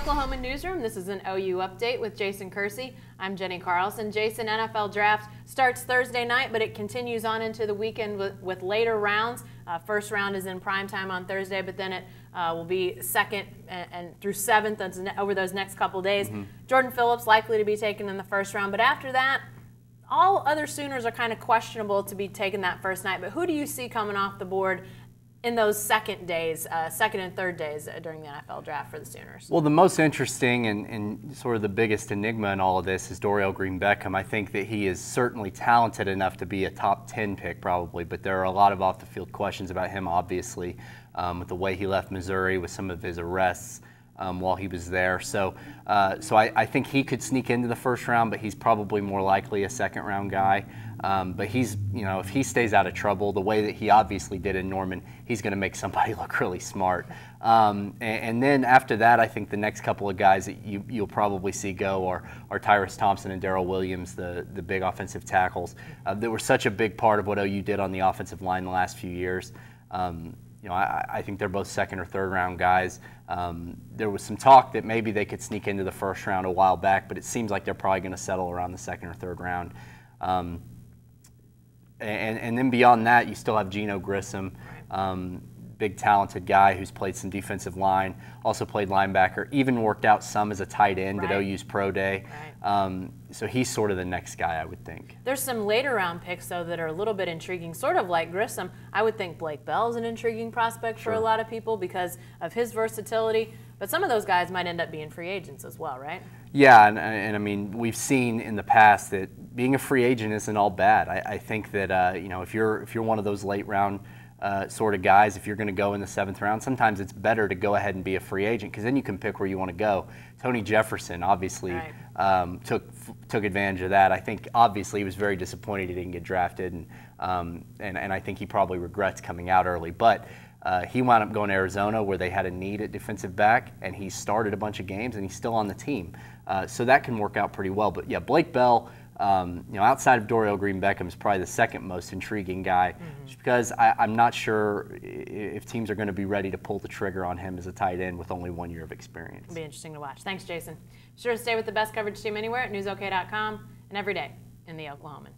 Oklahoma Newsroom, this is an OU update with Jason Kersey. I'm Jenny Carlson. Jason, NFL draft starts Thursday night, but it continues on into the weekend with later rounds. First round is in prime time on Thursday, but then it will be second and through seventh over those next couple days. Jordan Phillips likely to be taken in the first round, but after that, all other Sooners are kind of questionable to be taken that first night. But who do you see coming off the board in those second and third days during the NFL draft for the Sooners? Well, the most interesting and sort of the biggest enigma in all of this is Dorial Green-Beckham. I think that he is certainly talented enough to be a top 10 pick probably, but there are a lot of off-the-field questions about him, obviously, with the way he left Missouri, with some of his arrests while he was there. So I think he could sneak into the first round, but he's probably more likely a second-round guy. But he's, if he stays out of trouble the way that he obviously did in Norman, he's going to make somebody look really smart. And then after that, I think the next couple of guys that you'll probably see go are Tyrus Thompson and Darrell Williams, the big offensive tackles that were such a big part of what OU did on the offensive line the last few years. I think they're both second or third round guys. There was some talk that maybe they could sneak into the first round a while back, but it seems like they're probably going to settle around the second or third round. And then beyond that, you still have Geno Grissom, big talented guy who's played some defensive line, also played linebacker, even worked out some as a tight end at OU's Pro Day. So he's sort of the next guy, I would think. There's some later round picks, though, that are a little bit intriguing, sort of like Grissom. I would think Blake Bell's an intriguing prospect for a lot of people because of his versatility. But some of those guys might end up being free agents as well, right? Yeah, and I mean, we've seen in the past that being a free agent isn't all bad. I think that if you're one of those late round sort of guys, if you're going to go in the 7th round, sometimes it's better to go ahead and be a free agent because then you can pick where you want to go. Tony Jefferson obviously took advantage of that. I think obviously he was very disappointed he didn't get drafted, and I think he probably regrets coming out early. But he wound up going to Arizona where they had a need at defensive back, and he started a bunch of games, and he's still on the team. So that can work out pretty well. But yeah, Blake Bell, outside of Dorial Green-Beckham, is probably the second most intriguing guy, just because I'm not sure if teams are going to be ready to pull the trigger on him as a tight end with only 1 year of experience. It'll be interesting to watch. Thanks, Jason. Be sure to stay with the best coverage team anywhere at newsok.com and every day in the Oklahoman.